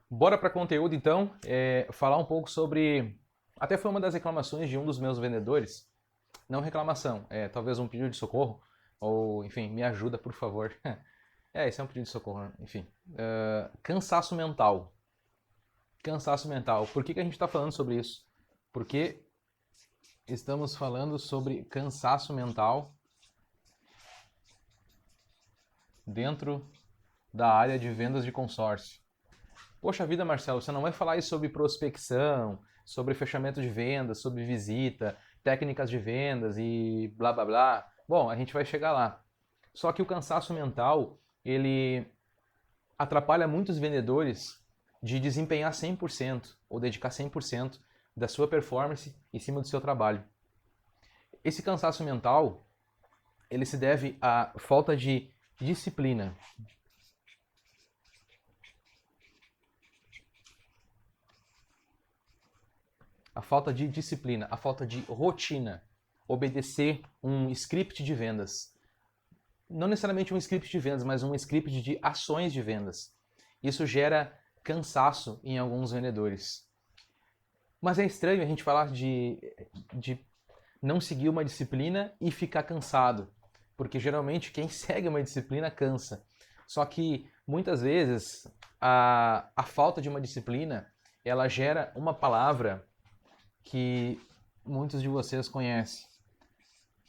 Bora para conteúdo então, falar um pouco sobre. Até foi uma das reclamações de um dos meus vendedores. Não reclamação, talvez um pedido de socorro, ou enfim, me ajuda por favor. Esse é um pedido de socorro, né? Enfim. Cansaço mental. Cansaço mental. Por que a gente está falando sobre isso? Porque estamos falando sobre cansaço mental dentro da área de vendas de consórcio. Poxa vida, Marcelo, você não vai falar isso sobre prospecção, sobre fechamento de vendas, sobre visita, técnicas de vendas e blá blá blá. Bom, a gente vai chegar lá. Só que o cansaço mental, ele atrapalha muitos vendedores de desempenhar 100% ou dedicar 100% da sua performance em cima do seu trabalho. Esse cansaço mental, ele se deve à falta de disciplina. A falta de disciplina, a falta de rotina, obedecer um script de vendas. Não necessariamente um script de vendas, mas um script de ações de vendas. Isso gera cansaço em alguns vendedores. Mas é estranho a gente falar de não seguir uma disciplina e ficar cansado, porque geralmente quem segue uma disciplina cansa. Só que muitas vezes a falta de uma disciplina ela gera uma palavra que muitos de vocês conhecem,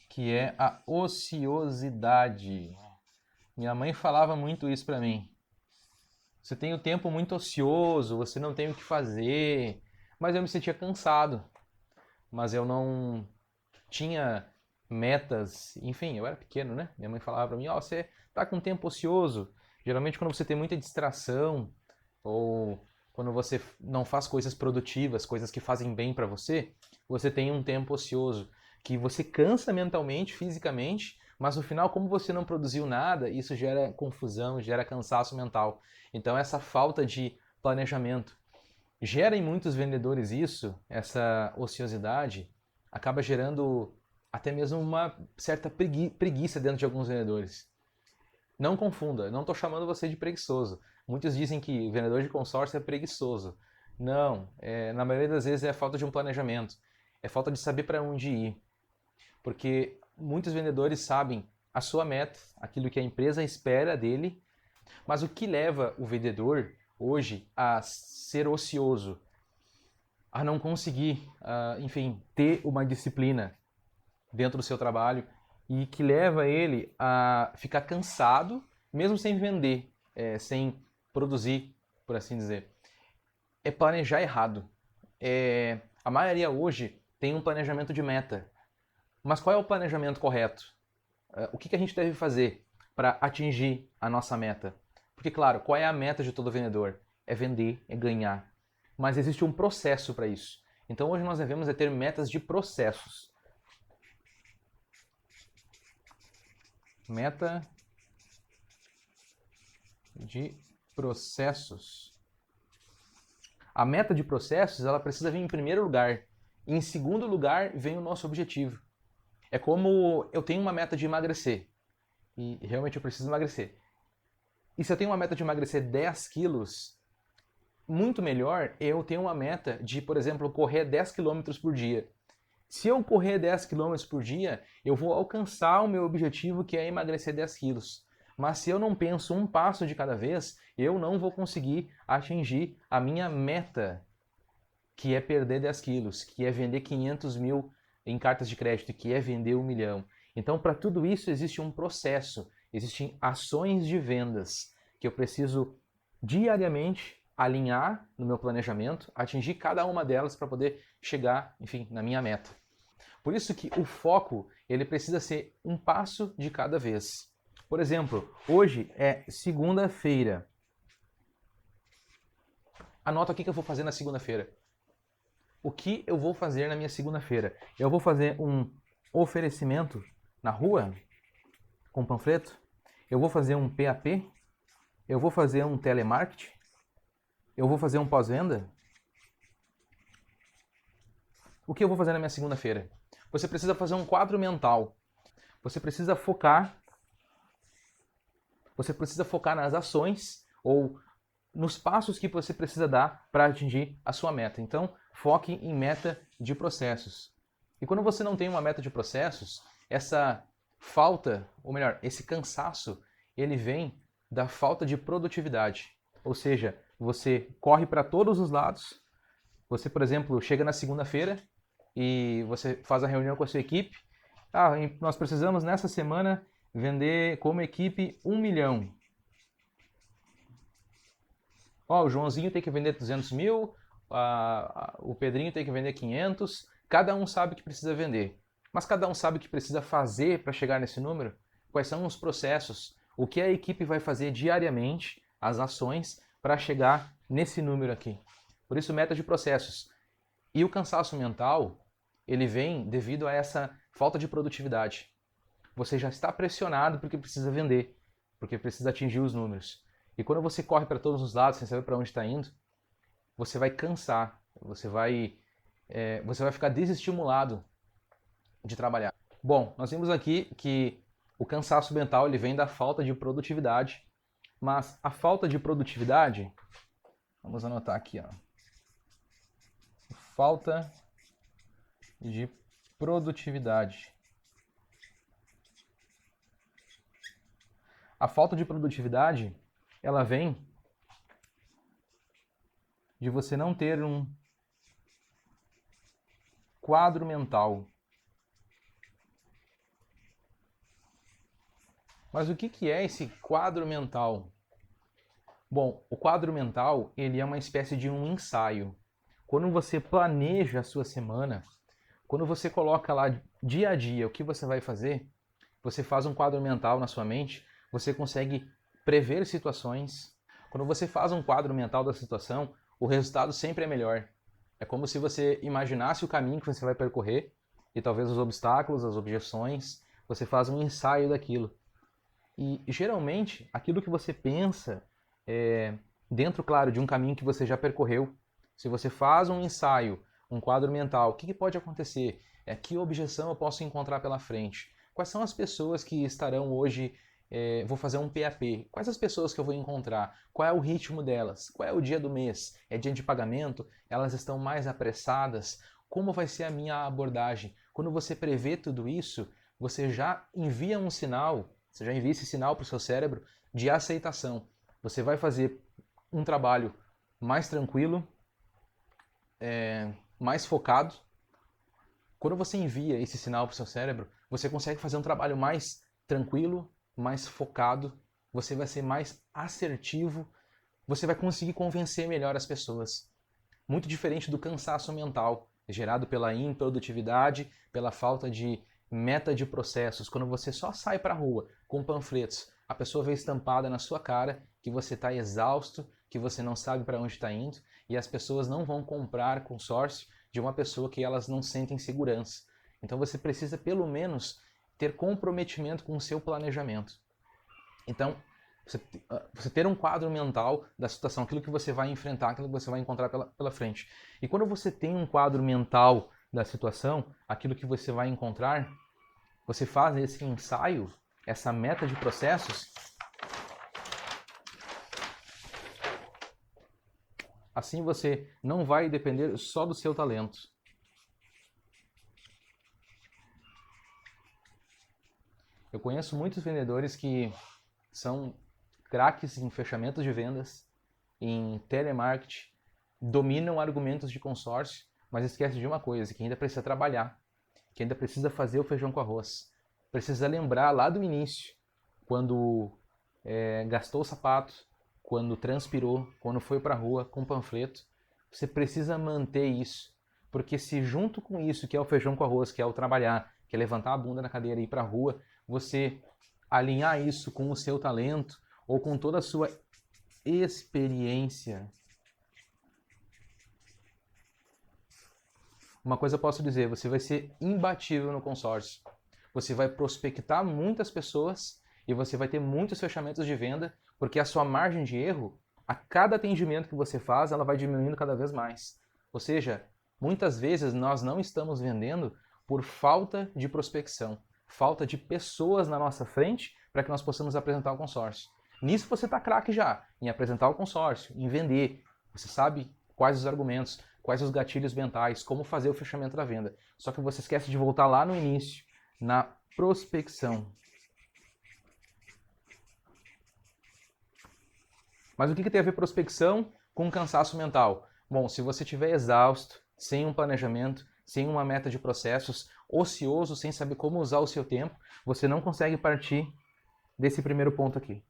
que é a ociosidade. Minha mãe falava muito isso para mim. Você tem o tempo muito ocioso, você não tem o que fazer. Mas eu me sentia cansado. Mas eu não tinha metas. Enfim, eu era pequeno, né? Minha mãe falava para mim, você tá com tempo ocioso. Geralmente quando você tem muita distração ou quando você não faz coisas produtivas, coisas que fazem bem para você, você tem um tempo ocioso que você cansa mentalmente, fisicamente, mas no final, como você não produziu nada, isso gera confusão, gera cansaço mental. Então essa falta de planejamento gera em muitos vendedores isso, essa ociosidade, acaba gerando até mesmo uma certa preguiça dentro de alguns vendedores. Não confunda, não estou chamando você de preguiçoso. Muitos dizem que vendedor de consórcio é preguiçoso. Não, na maioria das vezes é falta de um planejamento, é falta de saber para onde ir. Porque muitos vendedores sabem a sua meta, aquilo que a empresa espera dele, mas o que leva o vendedor hoje a ser ocioso, a não conseguir, enfim, ter uma disciplina dentro do seu trabalho e que leva ele a ficar cansado, mesmo sem vender, sem produzir, por assim dizer. É planejar errado. A maioria hoje tem um planejamento de meta. Mas qual é o planejamento correto? O que a gente deve fazer para atingir a nossa meta? Porque, claro, qual é a meta de todo vendedor? É vender, é ganhar. Mas existe um processo para isso. Então hoje nós devemos ter metas de processos. Meta de processos. A meta de processos ela precisa vir em primeiro lugar. E em segundo lugar vem o nosso objetivo. É como eu tenho uma meta de emagrecer. E realmente eu preciso emagrecer. E se eu tenho uma meta de emagrecer 10 quilos, muito melhor eu ter uma meta de, por exemplo, correr 10 quilômetros por dia. Se eu correr 10 quilômetros por dia, eu vou alcançar o meu objetivo, que é emagrecer 10 quilos. Mas se eu não penso um passo de cada vez, eu não vou conseguir atingir a minha meta, que é perder 10 quilos, que é vender 500 mil em cartas de crédito, que é vender 1 milhão. Então, para tudo isso, existe um processo, existem ações de vendas que eu preciso diariamente alinhar no meu planejamento, atingir cada uma delas para poder chegar, enfim, na minha meta. Por isso que o foco, ele precisa ser um passo de cada vez. Por exemplo, hoje é segunda-feira. Anota o que eu vou fazer na segunda-feira. O que eu vou fazer na minha segunda-feira? Eu vou fazer um oferecimento na rua com panfleto? Eu vou fazer um PAP? Eu vou fazer um telemarketing? Eu vou fazer um pós-venda? O que eu vou fazer na minha segunda-feira? Você precisa fazer um quadro mental. Você precisa focar nas ações ou nos passos que você precisa dar para atingir a sua meta. Então, foque em meta de processos. E quando você não tem uma meta de processos, essa falta, ou melhor, esse cansaço, ele vem da falta de produtividade. Ou seja, você corre para todos os lados. Você, por exemplo, chega na segunda-feira e você faz a reunião com a sua equipe. Nós precisamos nessa semana vender como equipe 1 milhão. O Joãozinho tem que vender 200 mil, o Pedrinho tem que vender 500. Cada um sabe o que precisa vender. Mas cada um sabe o que precisa fazer para chegar nesse número? Quais são os processos? O que a equipe vai fazer diariamente, as ações, para chegar nesse número aqui? Por isso, meta de processos. E o cansaço mental, ele vem devido a essa falta de produtividade. Você já está pressionado porque precisa vender, porque precisa atingir os números. E quando você corre para todos os lados, sem saber para onde está indo, você vai cansar, você vai ficar desestimulado de trabalhar. Bom, nós vimos aqui que o cansaço mental ele vem da falta de produtividade, mas a falta de produtividade, vamos anotar aqui, falta de produtividade. A falta de produtividade, ela vem de você não ter um quadro mental. Mas o que é esse quadro mental? Bom, o quadro mental ele é uma espécie de um ensaio. Quando você planeja a sua semana, quando você coloca lá dia a dia o que você vai fazer, você faz um quadro mental na sua mente, você consegue prever situações. Quando você faz um quadro mental da situação, o resultado sempre é melhor. É como se você imaginasse o caminho que você vai percorrer e talvez os obstáculos, as objeções, você faz um ensaio daquilo. E geralmente, aquilo que você pensa dentro, claro, de um caminho que você já percorreu. Se você faz um ensaio, um quadro mental, o que pode acontecer? Que objeção eu posso encontrar pela frente? Quais são as pessoas que estarão hoje, vou fazer um PAP, quais as pessoas que eu vou encontrar? Qual é o ritmo delas? Qual é o dia do mês? É dia de pagamento? Elas estão mais apressadas? Como vai ser a minha abordagem? Quando você prevê tudo isso, você já envia um sinal, você já envia esse sinal para o seu cérebro de aceitação. Você vai fazer um trabalho mais tranquilo, mais focado. Quando você envia esse sinal para o seu cérebro, você consegue fazer um trabalho mais tranquilo, mais focado, você vai ser mais assertivo, você vai conseguir convencer melhor as pessoas. Muito diferente do cansaço mental, gerado pela improdutividade, pela falta de meta de processos. Quando você só sai para a rua com panfletos, a pessoa vê estampada na sua cara que você está exausto, que você não sabe para onde está indo, e as pessoas não vão comprar consórcio de uma pessoa que elas não sentem segurança. Então você precisa pelo menos ter comprometimento com o seu planejamento. Então, você ter um quadro mental da situação, aquilo que você vai enfrentar, aquilo que você vai encontrar pela frente. E quando você tem um quadro mental da situação, aquilo que você vai encontrar, você faz esse ensaio, essa meta de processos, assim você não vai depender só do seu talento. Eu conheço muitos vendedores que são craques em fechamentos de vendas, em telemarketing, dominam argumentos de consórcio, mas esquece de uma coisa, que ainda precisa trabalhar, que ainda precisa fazer o feijão com arroz. Precisa lembrar lá do início, quando gastou o sapato, quando transpirou, quando foi para a rua com panfleto. Você precisa manter isso, porque se junto com isso, que é o feijão com arroz, que é o trabalhar, que é levantar a bunda na cadeira e ir para a rua, você alinhar isso com o seu talento ou com toda a sua experiência. Uma coisa eu posso dizer, você vai ser imbatível no consórcio. Você vai prospectar muitas pessoas e você vai ter muitos fechamentos de venda, porque a sua margem de erro, a cada atendimento que você faz, ela vai diminuindo cada vez mais. Ou seja, muitas vezes nós não estamos vendendo por falta de prospecção, falta de pessoas na nossa frente para que nós possamos apresentar o consórcio. Nisso você está craque já, em apresentar o consórcio, em vender. Você sabe quais os argumentos, quais os gatilhos mentais, como fazer o fechamento da venda. Só que você esquece de voltar lá no início, na prospecção. Mas o que tem a ver prospecção com cansaço mental? Bom, se você estiver exausto, sem um planejamento, sem uma meta de processos, ocioso, sem saber como usar o seu tempo, você não consegue partir desse primeiro ponto aqui,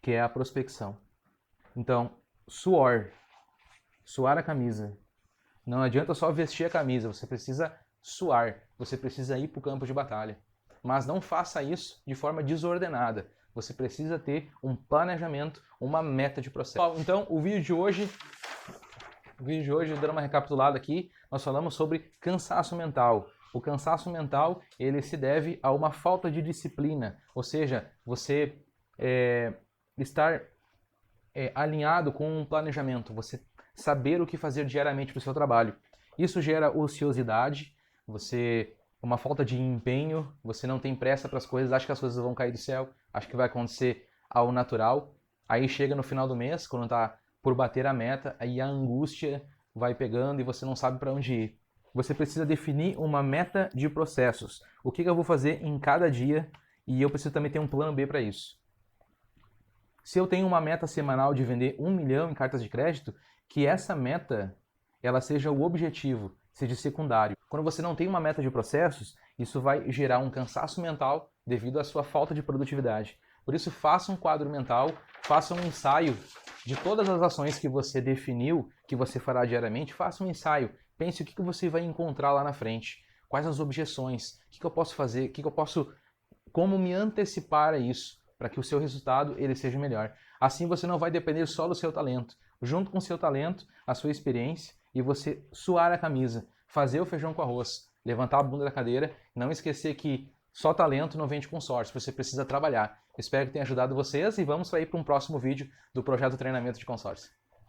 que é a prospecção. Então, suar a camisa. Não adianta só vestir a camisa, você precisa suar, você precisa ir para o campo de batalha. Mas não faça isso de forma desordenada. Você precisa ter um planejamento, uma meta de processo. Então, o vídeo de hoje, dando uma recapitulada aqui, nós falamos sobre cansaço mental. O cansaço mental, ele se deve a uma falta de disciplina, ou seja, você estar alinhado com um planejamento, você saber o que fazer diariamente para o seu trabalho. Isso gera ociosidade, uma falta de empenho, você não tem pressa para as coisas, acha que as coisas vão cair do céu, acha que vai acontecer ao natural. Aí chega no final do mês, quando está por bater a meta, aí a angústia vai pegando e você não sabe para onde ir. Você precisa definir uma meta de processos. O que eu vou fazer em cada dia e eu preciso também ter um plano B para isso. Se eu tenho uma meta semanal de vender 1 milhão em cartas de crédito, que essa meta ela seja o objetivo, seja secundário. Quando você não tem uma meta de processos, isso vai gerar um cansaço mental devido à sua falta de produtividade. Por isso, faça um quadro mental, faça um ensaio de todas as ações que você definiu, que você fará diariamente, faça um ensaio. Pense o que você vai encontrar lá na frente, quais as objeções, o que eu posso fazer, como me antecipar a isso, para que o seu resultado ele seja melhor. Assim você não vai depender só do seu talento. Junto com o seu talento, a sua experiência e você suar a camisa, fazer o feijão com arroz, levantar a bunda da cadeira, não esquecer que só talento não vende consórcio, você precisa trabalhar. Espero que tenha ajudado vocês e vamos sair para um próximo vídeo do projeto Treinamento de Consórcio.